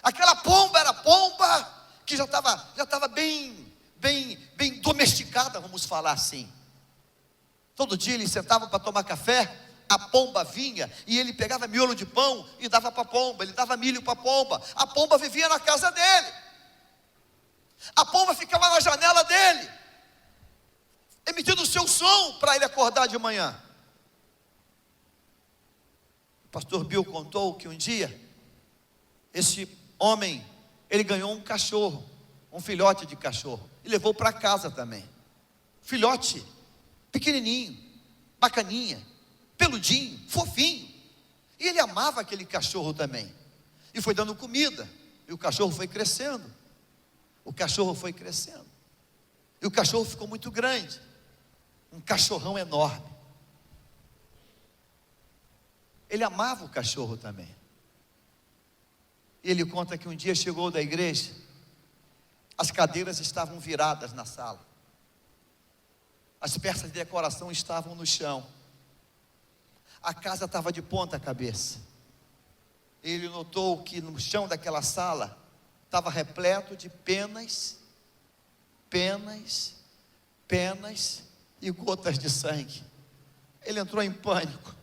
Aquela pomba era a pomba que já estava bem domesticada, vamos falar assim. Todo dia ele sentava para tomar café, a pomba vinha e ele pegava miolo de pão e dava para a pomba, ele dava milho para a pomba. A pomba vivia na casa dele. A pomba ficava na janela dele, emitindo o seu som para ele acordar de manhã. O pastor Bill contou que um dia, esse homem, ele ganhou um cachorro, um filhote de cachorro, e levou para casa também. Filhote, pequenininho, bacaninha, peludinho, fofinho. E ele amava aquele cachorro também. E foi dando comida, e o cachorro foi crescendo. O cachorro foi crescendo. E o cachorro ficou muito grande. Um cachorrão enorme. Ele amava o cachorro também. E ele conta que um dia chegou da igreja, as cadeiras estavam viradas na sala, as peças de decoração estavam no chão, a casa estava de ponta cabeça. Ele notou que no chão daquela sala estava repleto de penas e gotas de sangue. Ele entrou em pânico.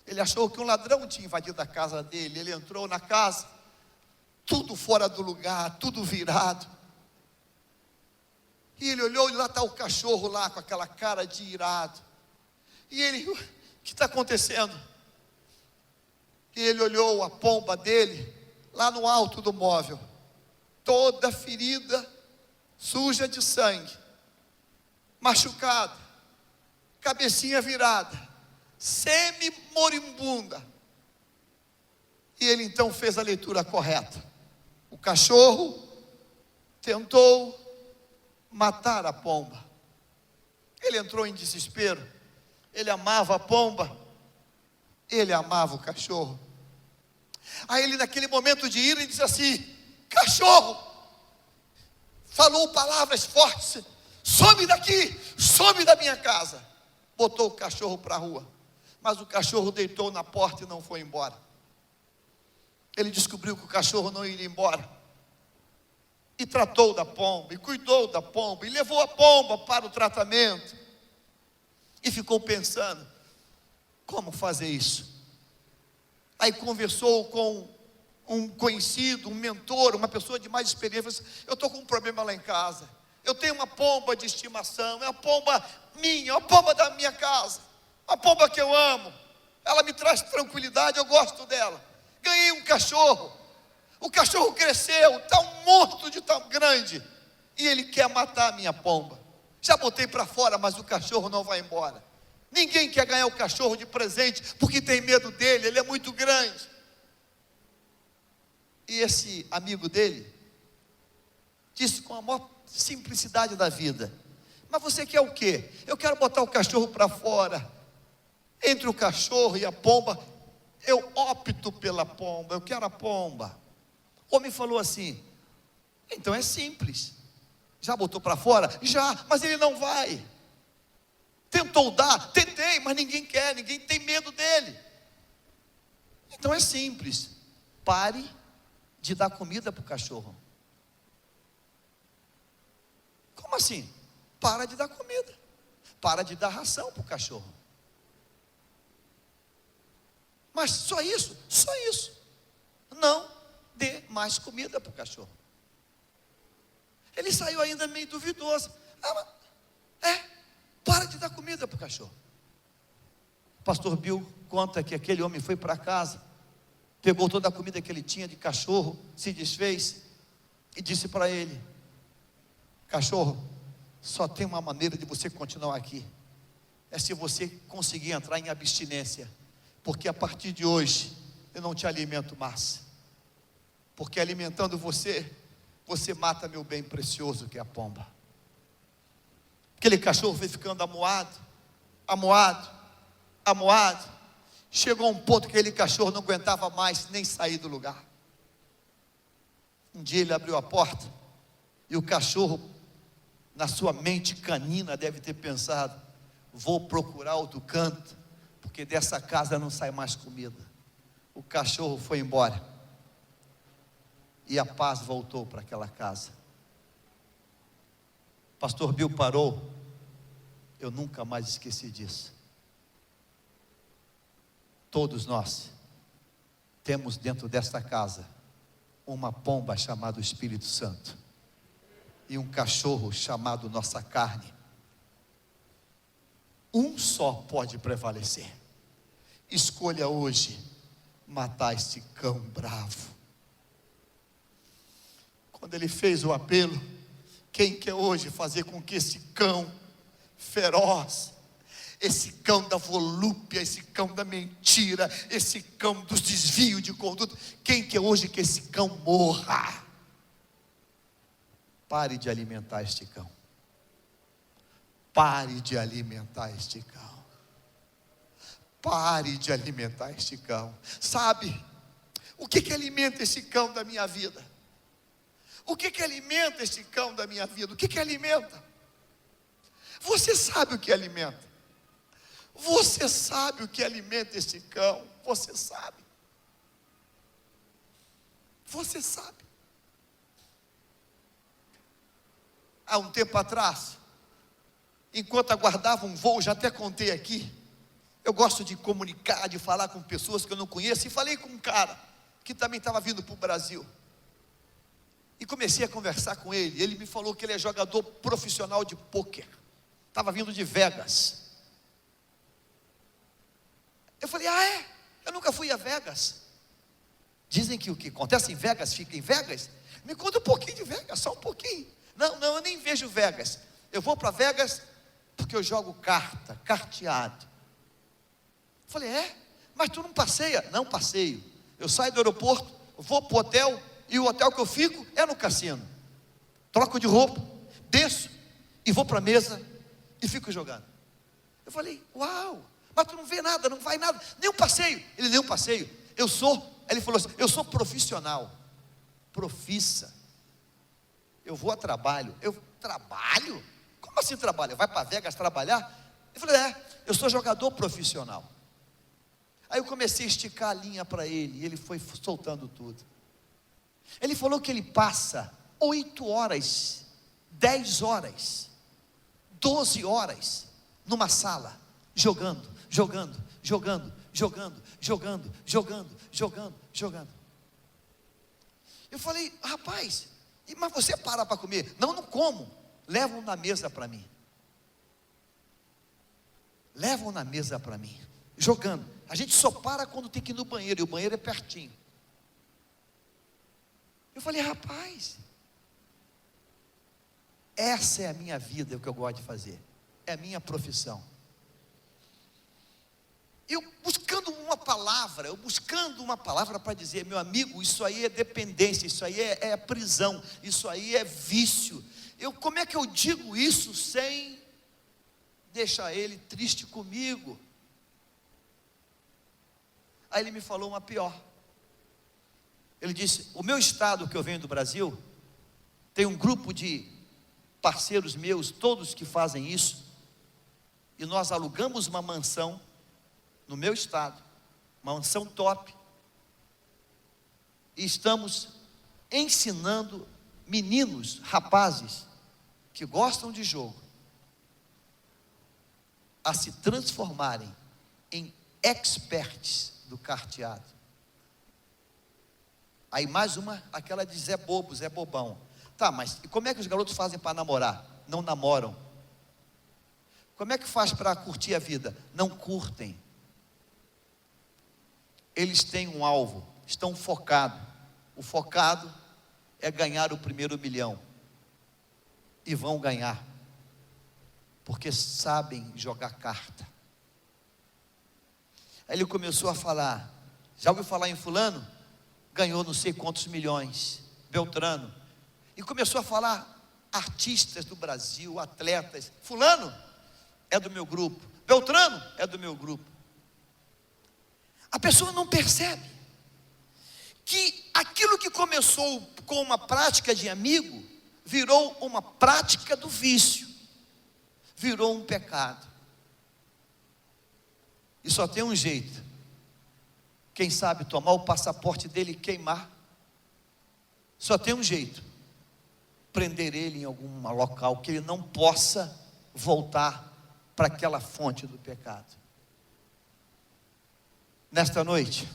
Ele achou que um ladrão tinha invadido a casa dele. Ele entrou na casa, tudo fora do lugar, tudo virado. E ele olhou e lá está o cachorro lá com aquela cara de irado. E ele, o que está acontecendo? E ele olhou a pomba dele lá no alto do móvel, toda ferida, suja de sangue, machucada, cabecinha virada, semi-moribunda. E ele então fez a leitura correta. O cachorro tentou matar a pomba. Ele entrou em desespero. Ele amava a pomba, ele amava o cachorro. Aí ele, naquele momento de ira, ele disse assim: cachorro, falou palavras fortes, some daqui, some da minha casa. Botou o cachorro para a rua, mas o cachorro deitou na porta e não foi embora. Ele descobriu que o cachorro não iria embora, e tratou da pomba, e cuidou da pomba, e levou a pomba para o tratamento, e ficou pensando, como fazer isso? Aí conversou com um conhecido, um mentor, uma pessoa de mais experiência. Falou assim: eu estou com um problema lá em casa, eu tenho uma pomba de estimação, é uma pomba minha, uma pomba da minha casa, uma pomba que eu amo, ela me traz tranquilidade, eu gosto dela. Ganhei um cachorro, o cachorro cresceu, está um monstro de tão grande, e ele quer matar a minha pomba. Já botei para fora, mas o cachorro não vai embora. Ninguém quer ganhar o cachorro de presente, porque tem medo dele, ele é muito grande. E esse amigo dele disse com a maior simplicidade da vida: mas você quer o quê? Eu quero botar o cachorro para fora. Entre o cachorro e a pomba, eu opto pela pomba, eu quero a pomba. O homem falou assim: então é simples. Já botou para fora? Já, mas ele não vai. Tentou dar? Tentei, mas ninguém quer, ninguém tem medo dele. Então é simples. Pare de dar comida para o cachorro. Como assim? Para de dar comida. Para de dar ração para o cachorro. Mas só isso? Só isso. Não dê mais comida para o cachorro. Ele saiu ainda meio duvidoso. Para de dar comida para o cachorro. O pastor Bill conta que aquele homem foi para casa, pegou toda a comida que ele tinha de cachorro, se desfez e disse para ele: cachorro, só tem uma maneira de você continuar aqui, é se você conseguir entrar em abstinência, porque a partir de hoje eu não te alimento mais, porque alimentando você, você mata meu bem precioso, que é a pomba. Aquele cachorro foi ficando amuado. Chegou a um ponto que aquele cachorro não aguentava mais nem sair do lugar. Um dia ele abriu a porta e o cachorro, na sua mente canina, deve ter pensado: vou procurar outro canto, porque dessa casa não sai mais comida. O cachorro foi embora e a paz voltou para aquela casa. Pastor Bill parou. Eu nunca mais esqueci disso. Todos nós temos dentro desta casa uma pomba chamada Espírito Santo e um cachorro chamado nossa carne. Um só pode prevalecer. escolha hoje matar este cão bravo. Quando ele fez o apelo, quem quer hoje fazer com que esse cão feroz, esse cão da volúpia, esse cão da mentira, esse cão dos desvios de conduta, quem quer hoje que esse cão morra? Pare de alimentar este cão. Pare de alimentar este cão. Pare de alimentar este cão. Sabe o que alimenta esse cão da minha vida? O que alimenta esse cão da minha vida? O que alimenta? Você sabe o que alimenta? Você sabe o que alimenta esse cão? Você sabe? Você sabe? Há um tempo atrás, enquanto aguardava um voo, já até contei aqui, eu gosto de comunicar, de falar com pessoas que eu não conheço, e falei com um cara que também estava vindo para o Brasil, e comecei a conversar com ele. Ele me falou que ele é jogador profissional de pôquer, estava vindo de Vegas. Eu falei, é? Eu nunca fui a Vegas. Dizem que o que acontece em Vegas, fica em Vegas. Me conta um pouquinho de Vegas, só um pouquinho. Não, eu nem vejo Vegas. Eu vou para Vegas porque eu jogo carteado. Eu falei, mas tu não passeia? Não passeio. Eu saio do aeroporto, vou para o hotel, e o hotel que eu fico é no cassino. Troco de roupa, desço e vou para a mesa e fico jogando. Eu falei, uau, mas tu não vê nada, não vai nada, nem um passeio. Ele, nem um passeio. Ele falou assim, eu sou profissional. Profissa. Eu vou a trabalho. Eu trabalho? Como assim trabalho? Vai para Vegas trabalhar? Eu falei, eu sou jogador profissional. Aí eu comecei a esticar a linha para ele, e ele foi soltando tudo. Ele falou que ele passa 8 horas, 10 horas, 12 horas numa sala, jogando. Eu falei, rapaz, mas você para comer? Não como. Levam na mesa para mim. Jogando. A gente só para quando tem que ir no banheiro, e o banheiro é pertinho. Eu falei, rapaz, essa é a minha vida, é o que eu gosto de fazer. É a minha profissão. Eu buscando uma palavra para dizer, meu amigo, isso aí é dependência, isso aí é prisão, isso aí é vício. Como é que eu digo isso sem deixar ele triste comigo? Aí ele me falou uma pior. Ele disse, o meu estado, que eu venho do Brasil, tem um grupo de parceiros meus, todos que fazem isso, e nós alugamos uma mansão no meu estado, uma mansão top, e estamos ensinando meninos, rapazes, que gostam de jogo, a se transformarem em experts do carteado. Aí mais uma, aquela de Zé Bobo, Zé Bobão. Tá, mas e como é que os garotos fazem para namorar? Não namoram. Como é que faz para curtir a vida? Não curtem. Eles têm um alvo, estão focados. O focado é ganhar o primeiro milhão. E vão ganhar. Porque sabem jogar carta. Aí ele começou a falar, já ouviu falar em fulano? Ganhou não sei quantos milhões, Beltrano. E começou a falar artistas do Brasil, atletas. Fulano é do meu grupo, Beltrano é do meu grupo. A pessoa não percebe que aquilo que começou com uma prática de amigo, virou uma prática do vício, virou um pecado. E só tem um jeito. Quem sabe tomar o passaporte dele e queimar. Só tem um jeito. Prender ele em algum local que ele não possa voltar para aquela fonte do pecado. Nesta noite,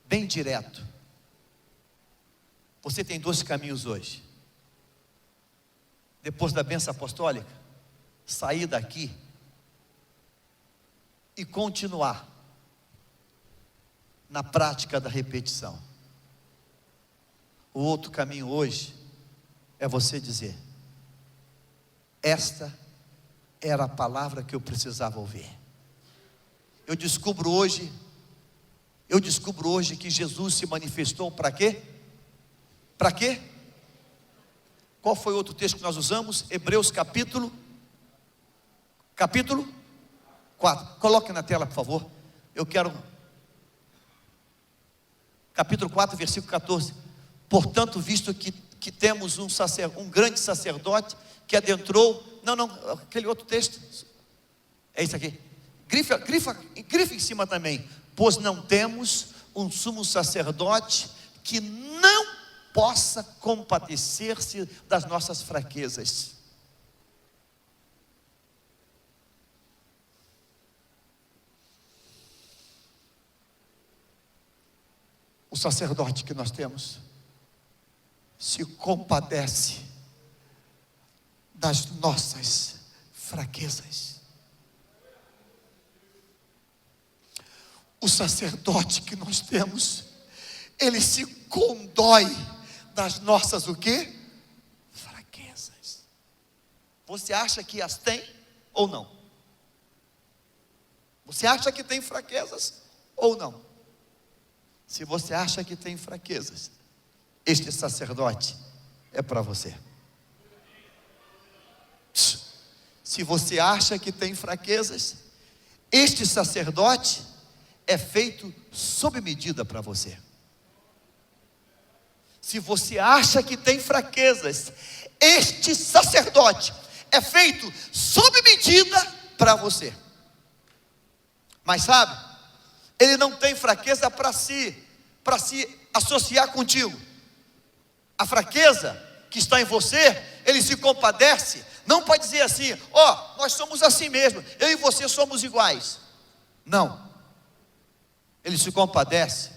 bem direto, você tem 2 caminhos hoje. Depois da bênção apostólica, sair daqui e continuar na prática da repetição. O outro caminho hoje é você dizer: esta era a palavra que eu precisava ouvir. Eu descubro hoje que Jesus se manifestou para quê? Para quê? Qual foi o outro texto que nós usamos? Hebreus capítulo 4. Coloque na tela, por favor. Eu quero. Capítulo 4, versículo 14. Portanto, visto que temos um grande sacerdote que adentrou. Não, aquele outro texto. É isso aqui. Grifa em cima também. Pois não temos um sumo sacerdote que não possa compadecer-se das nossas fraquezas. O sacerdote que nós temos se compadece das nossas fraquezas. O sacerdote que nós temos, ele se condói das nossas o quê? Fraquezas. Você acha que as tem ou não? Você acha que tem fraquezas ou não? Se você acha que tem fraquezas, este sacerdote é para você. Se você acha que tem fraquezas, este sacerdote é feito sob medida para você. Se você acha que tem fraquezas, este sacerdote é feito sob medida para você. Mas sabe, ele não tem fraqueza para se associar contigo. A fraqueza que está em você, ele se compadece. Não pode dizer assim: ó, nós somos assim mesmo, eu e você somos iguais. Não. Ele se compadece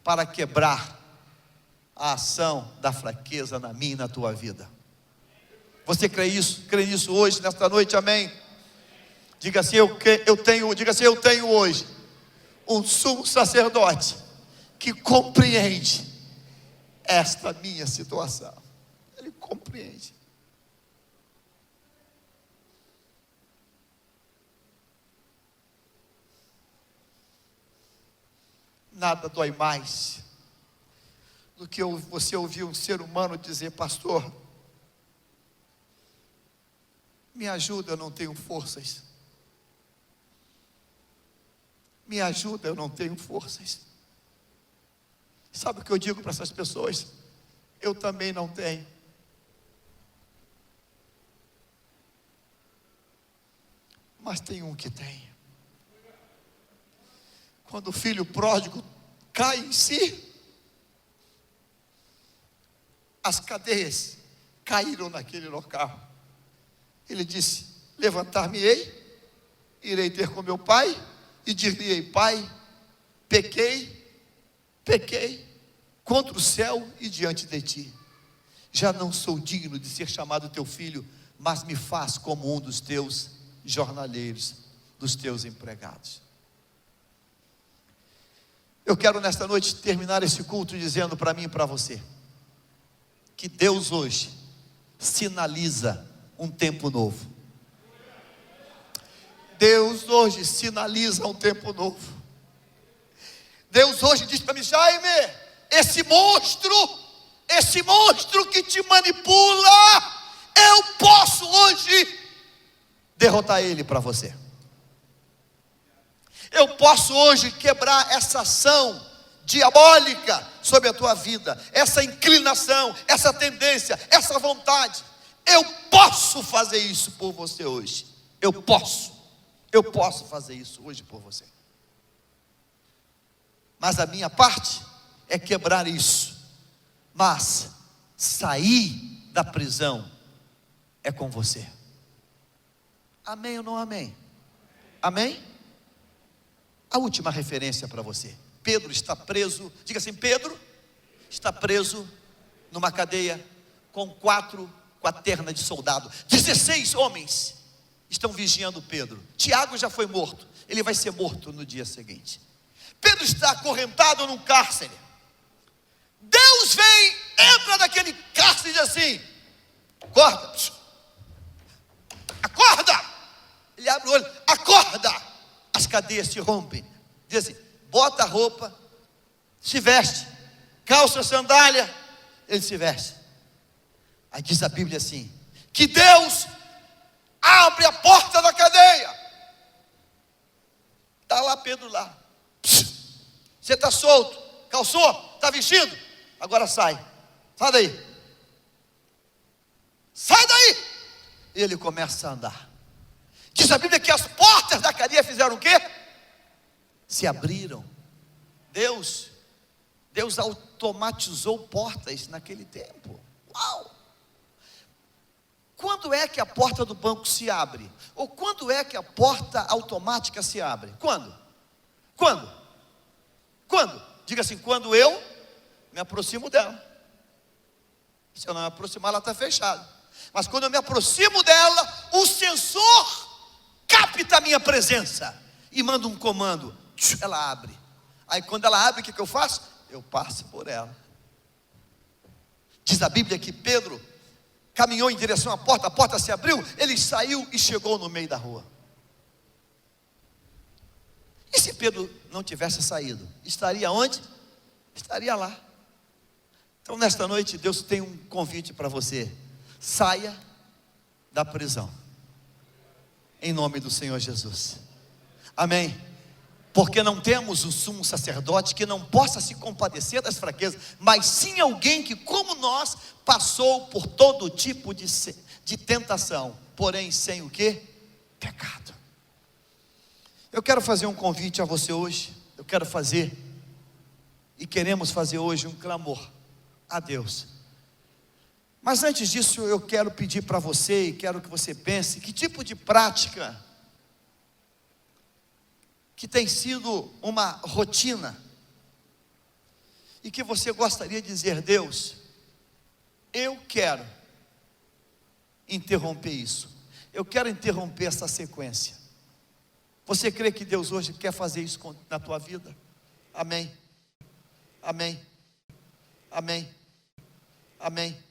para quebrar a ação da fraqueza na minha e na tua vida. Você crê isso? Crê nisso hoje, nesta noite? Amém? Diga assim: eu tenho hoje um sumo sacerdote que compreende esta minha situação. Ele compreende. Nada dói mais do que você ouvir um ser humano dizer: pastor, me ajuda, eu não tenho forças. Me ajuda, eu não tenho forças. Sabe o que eu digo para essas pessoas? Eu também não tenho. Mas tem um que tem. Quando o filho pródigo cai em si, as cadeias caíram naquele local. Ele disse: levantar-me-ei, irei ter com meu pai e dir-lhe-ei: pai, pequei contra o céu e diante de ti. Já não sou digno de ser chamado teu filho, mas me faz como um dos teus jornaleiros, dos teus empregados. Eu quero nesta noite terminar esse culto dizendo para mim e para você, que Deus hoje sinaliza um tempo novo. Deus hoje sinaliza um tempo novo. Deus hoje diz para mim: Jaime, esse monstro que te manipula, eu posso hoje derrotar ele para você. Eu posso hoje quebrar essa ação diabólica sobre a tua vida, essa inclinação, essa tendência, essa vontade. Eu posso fazer isso por você hoje. Eu posso fazer isso hoje por você. Mas a minha parte é quebrar isso. Mas sair da prisão é com você. Amém ou não amém? Amém? A última referência para você. Pedro está preso. Diga assim: Pedro está preso numa cadeia com 4 quaternas de soldado. 16 homens estão vigiando Pedro. Tiago já foi morto. ele vai ser morto no dia seguinte. Pedro está acorrentado num cárcere. Deus vem, entra naquele cárcere e diz assim: acorda, acorda. Ele abre o olho, acorda. As cadeias se rompem. Diz assim: bota a roupa, se veste, calça, sandália. Ele se veste. Aí diz a Bíblia assim: que Deus abre a porta da cadeia. Está lá Pedro lá. Você está solto, calçou, está vestido, agora sai daí, sai daí. Ele começa a andar. Diz a Bíblia que as portas da cadeia fizeram o quê? Se abriram. Deus automatizou portas naquele tempo. Uau! Quando é que a porta do banco se abre? Ou quando é que a porta automática se abre? Quando? Diga assim: quando eu me aproximo dela. Se eu não me aproximar, ela está fechada. Mas quando eu me aproximo dela, o sensor capta a minha presença e manda um comando. Ela abre. Aí quando ela abre, o que eu faço? Eu passo por ela. Diz a Bíblia que Pedro caminhou em direção à porta, a porta se abriu, ele saiu e chegou no meio da rua. E se Pedro não tivesse saído, estaria onde? Estaria lá. Então nesta noite Deus tem um convite para você: saia da prisão, em nome do Senhor Jesus. Amém. Porque não temos um sumo sacerdote que não possa se compadecer das fraquezas, mas sim alguém que, como nós, passou por todo tipo de tentação, porém sem o quê? Pecado. Eu quero fazer um convite a você hoje. Eu quero fazer, e queremos fazer hoje, um clamor a Deus. Mas antes disso, eu quero pedir para você, e quero que você pense, que tipo de prática que tem sido uma rotina, e que você gostaria de dizer: Deus, eu quero interromper isso, eu quero interromper essa sequência. Você crê que Deus hoje quer fazer isso na tua vida? Amém, amém, amém, amém.